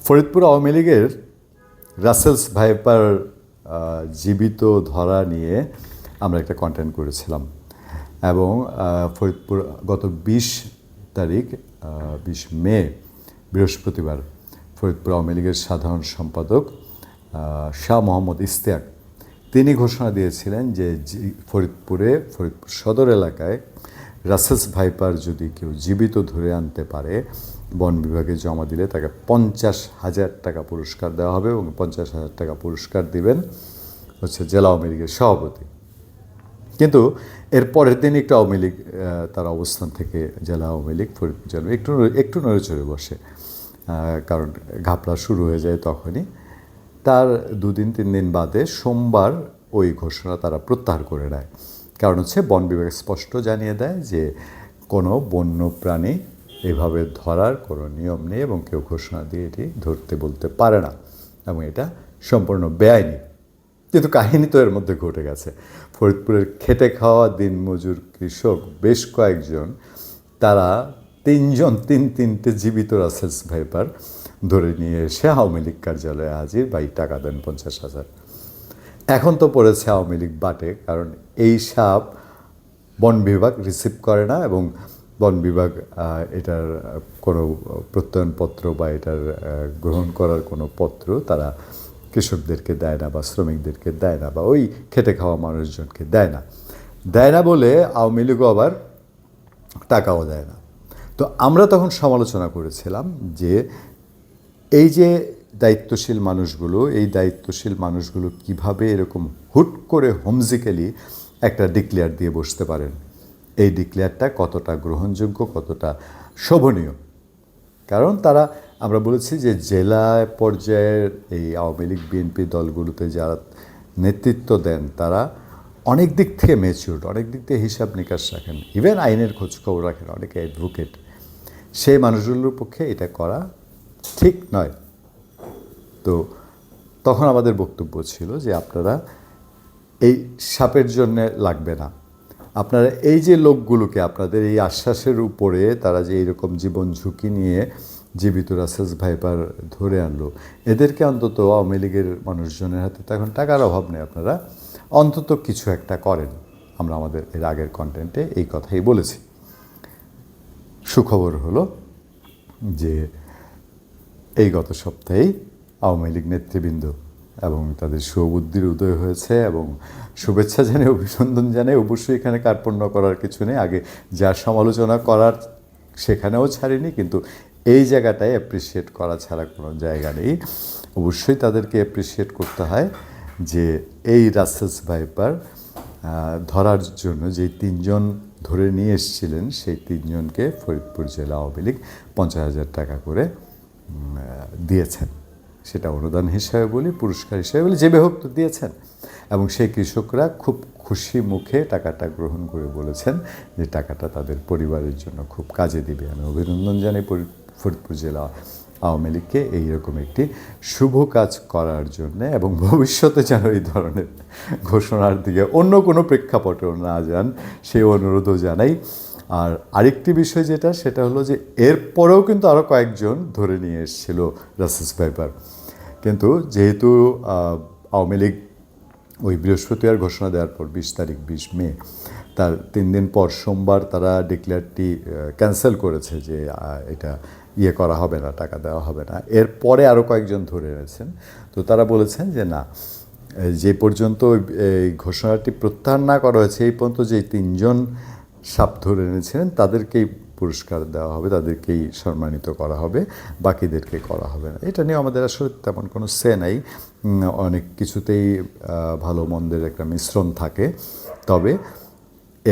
ফরিদপুর আওয়ামী লীগের Russell's viper জীবিত ধরা নিয়ে আমরা একটা কন্টেন্ট করেছিলাম এবং ফরিদপুর গত ২০ তারিখ ২০ মে বৃহস্পতিবার ফরিদপুর আওয়ামী লীগের সাধারণ সম্পাদক শাহ মোহাম্মদ ইশতিয়াক তিনি ঘোষণা দিয়েছিলেন যে ফরিদপুর সদর এলাকায় রাসেলস ভাইপার যদি কেউ জীবিত ধরে আনতে পারে বন বিভাগে জমা দিলে তাকে ৫০,০০০ টাকা পুরস্কার দেওয়া হবে এবং ৫০,০০০ টাকা পুরস্কার দিবেন হচ্ছে জেলা আওয়ামী লীগের সভাপতি। কিন্তু এর পরের দিন একটু আওয়ামী লীগ তার অবস্থান থেকে জেলা আওয়ামী লীগ ফরিদপুর যেন একটু নড়েচড়ে বসে, কারণ ঘাপলা শুরু হয়ে যায় তখনই। তার ২-৩ দিন বাদে সোমবার ওই ঘোষণা তারা প্রত্যাহার করে নেয়। কারণ হচ্ছে বন বিভাগ স্পষ্ট জানিয়ে দেয় যে কোনো বন্য প্রাণী এভাবে ধরার কোনো নিয়ম নেই এবং কেউ ঘোষণা দিয়ে এটি ধরতে বলতে পারে না এবং এটা সম্পূর্ণ বেআইনি। কিন্তু কাহিনী তো এর মধ্যে ঘটে গেছে। ফরিদপুরের খেটে খাওয়া দিনমজুর কৃষক বেশ কয়েকজন তারা তিনটে জীবিত রাসেলস ভাইপার ধরে নিয়ে এসে আওয়ামী লীগ কার্যালয়ে হাজির, বাই টাকা দেন ৫০,০০০। এখন তো পড়েছে আওয়ামী লীগ বাটে, কারণ এই সাপ বন বিভাগ রিসিভ করে না এবং বন বিভাগ এটার কোনো প্রত্যয়নপত্র বা এটার গ্রহণ করার কোনো পত্র তারা কৃষকদেরকে দেয় না বা শ্রমিকদেরকে দেয় না বা ওই খেটে খাওয়া মানুষজনকে দেয় না বলে আওয়ামী লীগও আবার টাকাও দেয় না। তো আমরা তখন সমালোচনা করেছিলাম যে এই যে দায়িত্বশীল মানুষগুলো কিভাবে এরকম হুট করে হোমজিক্যালি একটা ডিক্লেয়ার দিয়ে বসতে পারেন। এই ডিক্লেয়ারটা কতটা গ্রহণযোগ্য, কতটা শোভনীয়। কারণ তারা, আমরা বলেছি যে জেলা পর্যায়ের এই আওয়ামী লীগ বিএনপি দলগুলোতে যারা নেতৃত্ব দেন তারা অনেক দিক থেকে ম্যাচিউরড, অনেক দিক থেকে হিসাব নিকাশ রাখেন, ইভেন আইনের খোঁজখবর রাখেন, অনেকে অ্যাডভোকেট। সেই মানুষগুলোর পক্ষে এটা করা ঠিক নয়। তো তখন আমাদের বক্তব্য ছিল যে আপনারা এই সাপের জন্যে লাগবে না, আপনারা এই যে লোকগুলোকে আপনাদের এই আশ্বাসের উপরে তারা যে এইরকম জীবন ঝুঁকি নিয়ে জীবিত রাসেলস ভাইপার ধরে আনলো, এদেরকে অন্তত আওয়ামী লীগের মানুষজনের হাতে তো এখন টাকার অভাব নেই, আপনারা অন্তত কিছু একটা করেন। আমরা আমাদের এর আগের কন্টেন্টে এই কথাই বলেছি। সুখবর হলো যে এই গত সপ্তাহেই আওয়ামী লীগ নেতৃবৃন্দ এবং তাদের সুবুদ্ধির উদয় হয়েছে এবং শুভেচ্ছা জানিয়ে অভিনন্দন জানিয়ে অবশ্যই এখানে কার্পণ্য করার কিছু নেই। আগে যা সমালোচনা করার সেখানেও ছাড়িনি, কিন্তু এই জায়গাটায় অ্যাপ্রিসিয়েট করা ছাড়া কোনো জায়গা নেই। অবশ্যই তাদেরকে অ্যাপ্রিসিয়েট করতে হয় যে এই রাসেলস ভাইপার ধরার জন্য যে ৩ জন ধরে নিয়ে এসেছিলেন সেই ৩ জনকে ফরিদপুর জেলা আওয়ামী লীগ ৫০,০০০ টাকা করে দিয়েছেন। সেটা অনুদান হিসাবে বলি, পুরস্কার হিসাবে বলি, যেভাবে হোক তো দিয়েছেন। এবং সেই কৃষকরা খুব খুশি মুখে টাকাটা গ্রহণ করে বলেছেন যে টাকাটা তাদের পরিবারের জন্য খুব কাজে দিবে। আমি অভিনন্দন জানাই ফরিদপুর জেলা আওয়ামী লীগকে এইরকম একটি শুভ কাজ করার জন্যে এবং ভবিষ্যতে যেন এই ধরনের ঘোষণার দিকে অন্য কোনো প্রেক্ষাপটেও না যান সেই অনুরোধও জানাই। আর আরেকটি বিষয় সেটা হলো যে এরপরেও কিন্তু আরও কয়েকজন ধরে নিয়ে এসেছিল রাসেলস ভাইপার, কিন্তু যেহেতু আওয়ামী লীগ ওই বৃহস্পতিবার ঘোষণা দেওয়ার পর ২০ তারিখ ২০ মে তার ৩ দিন পর সোমবার তারা ডিক্লেয়ারটি ক্যান্সেল করেছে যে এটা করা হবে না, টাকা দেওয়া হবে না। এরপরে আরও কয়েকজন ধরে এনেছেন। তো তারা বলেছেন যে না, যে পর্যন্ত এই ঘোষণাটি প্রত্যাহার না করা হয়েছে এই পর্যন্ত যে ৩ জন সাপ ধরে এনেছিলেন তাদেরকেই পুরস্কার দেওয়া হবে, তাদেরকেই সম্মানিত করা হবে, বাকিদেরকে করা হবে না। এটা নিয়ে আমাদের আসলে তেমন কোনো সে নাই। অনেক কিছুতেই ভালো মন্দের একটা মিশ্রণ থাকে। তবে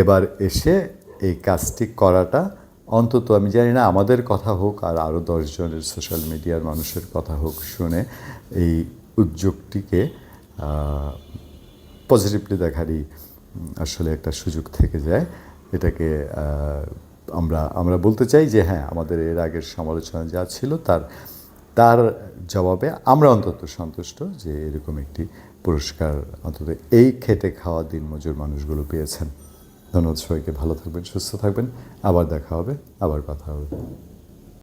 এবার এসে এই কাজটি করাটা অন্তত, আমি জানি না আমাদের কথা হোক আর আরও ১০ জনের সোশ্যাল মিডিয়ার মানুষের কথা হোক, শুনে এই উদ্যোগটিকে পজিটিভলি দেখারই আসলে একটা সুযোগ থেকে যায়। এটাকে আমরা বলতে চাই যে হ্যাঁ, আমাদের এর আগের সমালোচনা যা ছিল তার জবাবে আমরা অন্তত সন্তুষ্ট যে এরকম একটি পুরস্কার অন্তত এই খেটে খাওয়া দিনমজুর মানুষগুলো পেয়েছেন। ধন্যবাদ সবাইকে। ভালো থাকবেন, সুস্থ থাকবেন। আবার দেখা হবে, আবার কথা হবে।